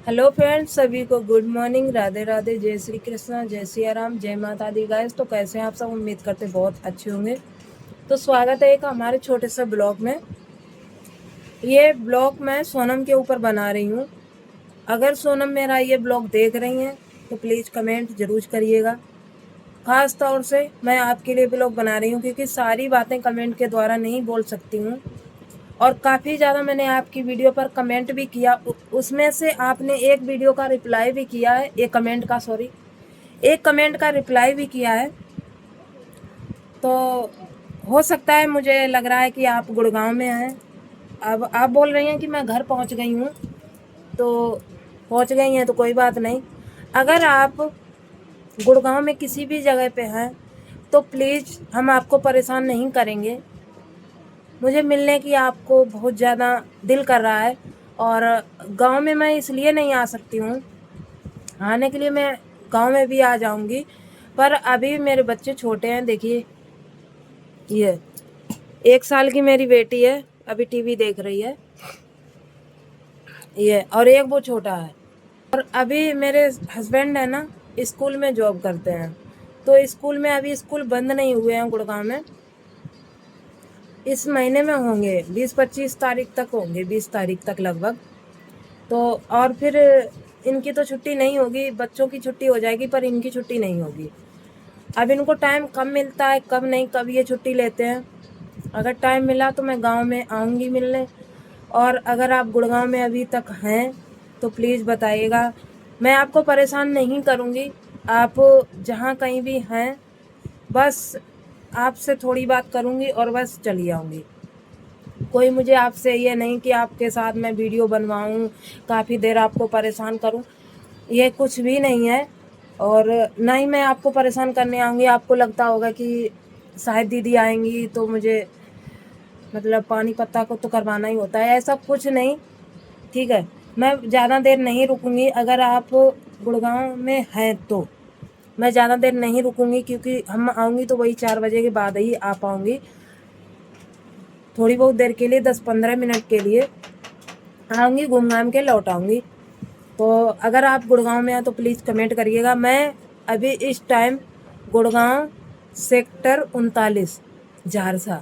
Hello friends, सभी को good morning, Radhe Radhe, जय श्री कृष्णा, जय सिया राम, जय माता दी। गाइस, तो कैसे हैं आप सब? उम्मीद करते बहुत अच्छे होंगे। तो स्वागत है एक हमारे छोटे से ब्लॉग में। ये ब्लॉग मैं सोनम के ऊपर बना रही हूँ। अगर सोनम मेरा ये ब्लॉग देख रही हैं तो प्लीज़ कमेंट ज़रूर करिएगा। ख़ास तौर से मैं आपके लिए ब्लॉग बना रही हूँ क्योंकि सारी बातें कमेंट के द्वारा नहीं बोल सकती हूँ। और काफ़ी ज़्यादा मैंने आपकी वीडियो पर कमेंट भी किया, उसमें से आपने एक वीडियो का रिप्लाई भी किया है, एक कमेंट का रिप्लाई भी किया है। तो हो सकता है, मुझे लग रहा है कि आप गुड़गांव में हैं। अब आप बोल रही हैं कि मैं घर पहुंच गई हूं, तो पहुंच गई हैं तो कोई बात नहीं। अगर आप गुड़गांव में किसी भी जगह पे हैं तो प्लीज़, हम आपको परेशान नहीं करेंगे। मुझे मिलने की आपको बहुत ज़्यादा दिल कर रहा है और गांव में मैं इसलिए नहीं आ सकती हूँ। आने के लिए मैं गांव में भी आ जाऊंगी, पर अभी मेरे बच्चे छोटे हैं। देखिए, ये 1 साल की मेरी बेटी है, अभी टीवी देख रही है ये, और एक वो छोटा है। और अभी मेरे हस्बैंड है ना, स्कूल में जॉब करते हैं। तो स्कूल में अभी स्कूल बंद नहीं हुए हैं गुड़गांव में। इस महीने में होंगे, 20-25 तारीख तक होंगे, 20 तारीख तक लगभग। तो और फिर इनकी तो छुट्टी नहीं होगी, बच्चों की छुट्टी हो जाएगी पर इनकी छुट्टी नहीं होगी। अब इनको टाइम कब मिलता है, कब नहीं, कब ये छुट्टी लेते हैं। अगर टाइम मिला तो मैं गांव में आऊँगी मिलने। और अगर आप गुड़गांव में अभी तक हैं तो प्लीज़ बताइएगा। मैं आपको परेशान नहीं करूँगी। आप जहाँ कहीं भी हैं, बस आपसे थोड़ी बात करूँगी और बस चली आऊँगी। कोई मुझे आपसे ये नहीं कि आपके साथ मैं वीडियो बनवाऊँ, काफ़ी देर आपको परेशान करूँ, ये कुछ भी नहीं है। और ना ही मैं आपको परेशान करने आऊँगी। आपको लगता होगा कि शायद दीदी आएंगी तो मुझे मतलब पानी पत्ता को तो करवाना ही होता है, ऐसा कुछ नहीं। ठीक है, मैं ज़्यादा देर नहीं रुकूंगी। अगर आप गुड़गांव में हैं तो मैं ज़्यादा देर नहीं रुकूंगी, क्योंकि हम आऊँगी तो वही 4 बजे के बाद ही आ पाऊँगी। थोड़ी बहुत देर के लिए, 10-15 मिनट के लिए आऊँगी, घूम घाम के लौट आऊँगी। तो अगर आप गुड़गांव में हैं तो प्लीज़ कमेंट करिएगा। मैं अभी इस time Gurgaon sector 39 Jharsa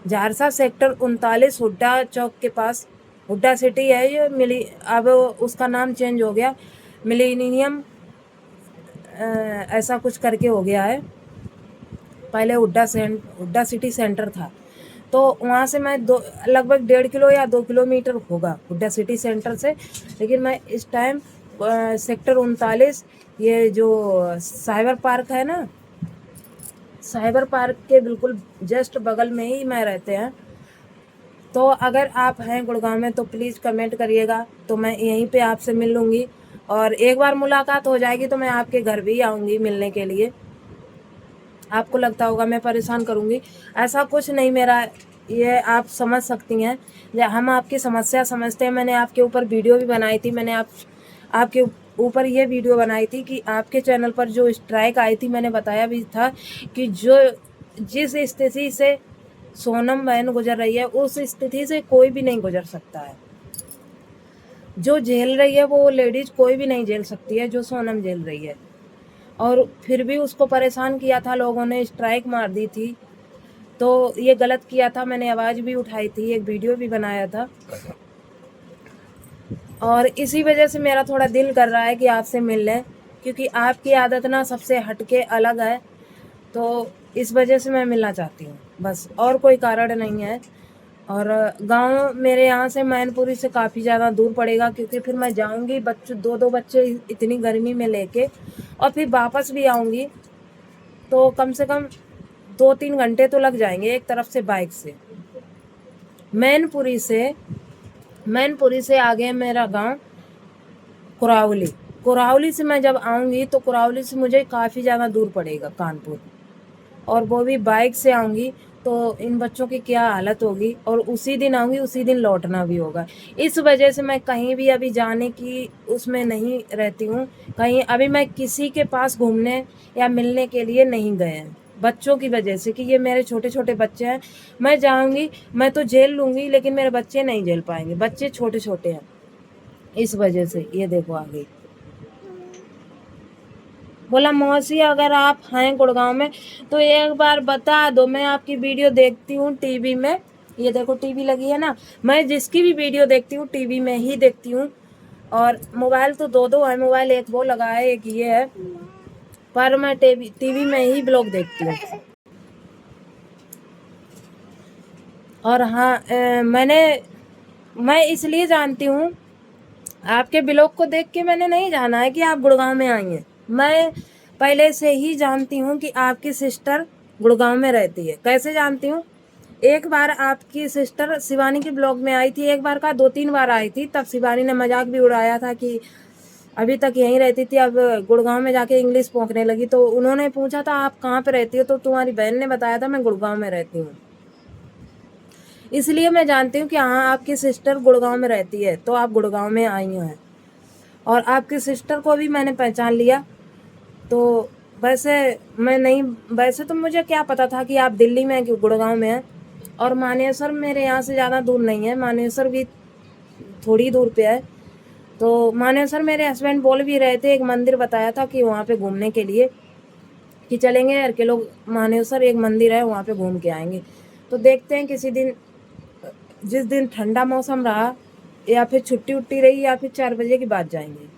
Jharsa sector 39 Huda चौक के पास, हुड्डा सिटी है ये मिली, अब उसका नाम चेंज हो गया, मिलेनियम ऐसा कुछ करके हो गया है। पहले हुड्डा सिटी सेंटर था। तो वहाँ से मैं लगभग 1.5 किलो या 2 किलोमीटर होगा हुड्डा सिटी सेंटर से। लेकिन मैं इस टाइम सेक्टर 39, ये जो साइबर पार्क है ना, साइबर पार्क के बिल्कुल जस्ट बगल में ही मैं रहते हैं। तो अगर आप हैं गुड़गांव में तो प्लीज़ कमेंट करिएगा, तो मैं यहीं पे आपसे मिल लूँगी। और एक बार मुलाकात हो जाएगी तो मैं आपके घर भी आऊँगी मिलने के लिए। आपको लगता होगा मैं परेशान करूँगी, ऐसा कुछ नहीं मेरा, ये आप समझ सकती हैं। हम आपकी समस्या समझते हैं। मैंने आपके ऊपर वीडियो भी बनाई थी, मैंने आपके ऊपर ये वीडियो बनाई थी कि आपके चैनल पर जो स्ट्राइक आई थी, मैंने बताया भी था कि जिस स्थिति से सोनम बहन गुजर रही है, उस स्थिति से कोई भी नहीं गुजर सकता है। जो झेल रही है वो लेडीज कोई भी नहीं झेल सकती है जो सोनम झेल रही है। और फिर भी उसको परेशान किया था लोगों ने, स्ट्राइक मार दी थी। तो ये गलत किया था, मैंने आवाज़ भी उठाई थी, एक वीडियो भी बनाया था। और इसी वजह से मेरा थोड़ा दिल कर रहा है कि आपसे मिल लें, क्योंकि आपकी आदत ना सबसे हटके अलग है। तो इस वजह से मैं मिलना चाहती हूँ, बस, और कोई कारण नहीं है। और गांव मेरे यहाँ से मैनपुरी से काफ़ी ज़्यादा दूर पड़ेगा, क्योंकि फिर मैं जाऊँगी दो बच्चे इतनी गर्मी में लेके, और फिर वापस भी आऊँगी तो कम से कम 2-3 घंटे तो लग जाएंगे एक तरफ से बाइक से। मैनपुरी से आगे मेरा गांव कुरावली। कुरावली से मैं जब आऊँगी तो कुरावली से मुझे काफ़ी ज़्यादा दूर पड़ेगा कानपुर, और वो भी बाइक से आऊँगी तो इन बच्चों की क्या हालत होगी। और उसी दिन आऊँगी, उसी दिन लौटना भी होगा। इस वजह से मैं कहीं भी अभी जाने की उसमें नहीं रहती हूँ। कहीं अभी मैं किसी के पास घूमने या मिलने के लिए नहीं गए हैं, बच्चों की वजह से, कि ये मेरे छोटे छोटे बच्चे हैं। मैं जाऊँगी, मैं तो झेल लूँगी, लेकिन मेरे बच्चे नहीं झेल पाएंगे, बच्चे छोटे छोटे हैं। इस वजह से ये देखो आ गई। बोला मौसी अगर आप हैं गुड़गांव में तो एक बार बता दो, मैं आपकी वीडियो देखती हूँ टीवी में। ये देखो टीवी लगी है ना, मैं जिसकी भी वीडियो देखती हूँ टीवी में ही देखती हूँ। और मोबाइल तो दो है, मोबाइल एक वो लगा है एक ये है, पर मैं टीवी में ही ब्लॉग देखती हूँ। और हाँ मैं इसलिए जानती हूँ, आपके ब्लॉग को देख के मैंने नहीं जाना है कि आप गुड़गांव में आई हैं। मैं पहले से ही जानती हूँ कि आपकी सिस्टर गुड़गांव में रहती है। कैसे जानती हूँ, एक बार आपकी सिस्टर शिवानी के ब्लॉग में आई थी, एक बार का 2-3 बार आई थी। तब शिवानी ने मजाक भी उड़ाया था कि अभी तक यहीं रहती थी, अब गुड़गांव में जाके इंग्लिश पोंखने लगी। तो उन्होंने पूछा था आप कहाँ पे रहती हो, तो तुम्हारी बहन ने बताया था मैं गुड़गांव में रहती हूँ। इसलिए मैं जानती हूँ कि हाँ आपकी सिस्टर गुड़गांव में रहती है, तो आप गुड़गांव में आई हैं। और आपकी सिस्टर को भी मैंने पहचान लिया। तो वैसे तो मुझे क्या पता था कि आप दिल्ली में कि गुड़गांव में हैं। और मानेसर मेरे यहाँ से ज़्यादा दूर नहीं है, मानेसर भी थोड़ी दूर पे है। तो मानेसर मेरे हस्बैंड बोल भी रहे थे, एक मंदिर बताया था कि वहाँ पे घूमने के लिए कि चलेंगे यार के लोग, मानेसर एक मंदिर है वहाँ पे घूम के आएंगे। तो देखते हैं किसी दिन, जिस दिन ठंडा मौसम रहा या फिर छुट्टी उट्टी रही या फिर 4 बजे के बाद जाएंगे।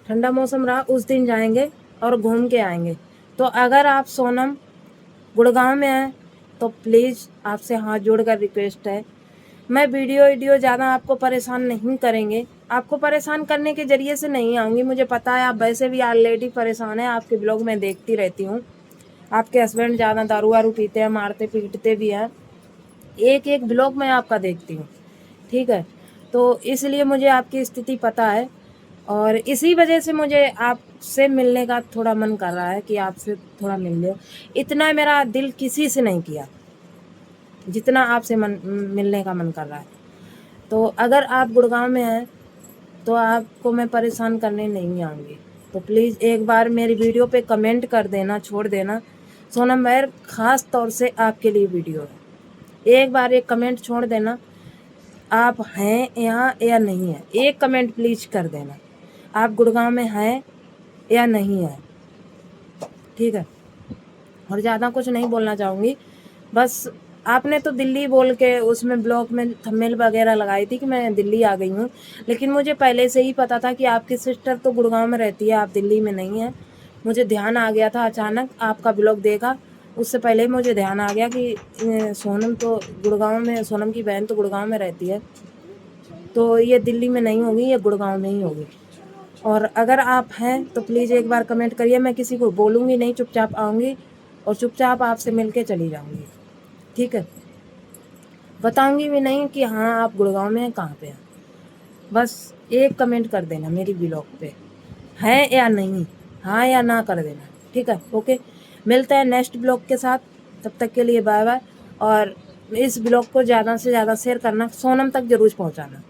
ठंडा मौसम रहा उस दिन जाएंगे और घूम के आएंगे। तो अगर आप सोनम गुड़गांव में हैं तो प्लीज़ आपसे हाथ जोड़कर रिक्वेस्ट है, मैं वीडियो ज़्यादा आपको परेशान नहीं करेंगे, आपको परेशान करने के ज़रिए से नहीं आऊँगी। मुझे पता है आप वैसे भी ऑलरेडी परेशान हैं, आपके ब्लॉग में देखती रहती हूँ। आपके हस्बैंड ज़्यादा दारू वारू पीते हैं, मारते पीटते भी हैं, एक ब्लॉग मैं आपका देखती हूँ, ठीक है। तो इसलिए मुझे आपकी स्थिति पता है और इसी वजह से मुझे आपसे मिलने का थोड़ा मन कर रहा है कि आपसे थोड़ा मिल लो। इतना मेरा दिल किसी से नहीं किया जितना आपसे मिलने का मन कर रहा है। तो अगर आप गुड़गांव में हैं तो आपको मैं परेशान करने नहीं आऊँगी। तो प्लीज़ एक बार मेरी वीडियो पे कमेंट कर देना, छोड़ देना। सोनम मेहर ख़ास तौर से आपके लिए वीडियो है, एक बार एक कमेंट छोड़ देना, आप हैं यहाँ या नहीं है। एक कमेंट प्लीज़ कर देना, आप गुड़गांव में हैं या नहीं है, ठीक है। और ज़्यादा कुछ नहीं बोलना चाहूँगी, बस आपने तो दिल्ली बोल के उसमें ब्लॉग में थंबनेल वगैरह लगाई थी कि मैं दिल्ली आ गई हूँ, लेकिन मुझे पहले से ही पता था कि आपकी सिस्टर तो गुड़गांव में रहती है, आप दिल्ली में नहीं हैं। मुझे ध्यान आ गया था अचानक, आपका ब्लॉग देखा उससे पहले ही मुझे ध्यान आ गया कि सोनम तो गुड़गांव में, सोनम की बहन तो गुड़गांव में रहती है, तो ये दिल्ली में नहीं होगी, ये गुड़गांव में ही होगी। और अगर आप हैं तो प्लीज़ एक बार कमेंट करिए, मैं किसी को बोलूँगी नहीं, चुपचाप आऊँगी और चुपचाप आपसे मिल के चली जाऊँगी, ठीक है। बताऊँगी भी नहीं कि हाँ आप गुड़गांव में हैं, कहाँ पे हैं। बस एक कमेंट कर देना मेरी ब्लॉग पे, हैं या नहीं, हाँ या ना कर देना, ठीक है। ओके, मिलते हैं नेक्स्ट ब्लॉग के साथ, तब तक के लिए बाय बाय। और इस ब्लॉग को ज़्यादा से ज़्यादा शेयर करना, सोनम तक ज़रूर पहुँचाना।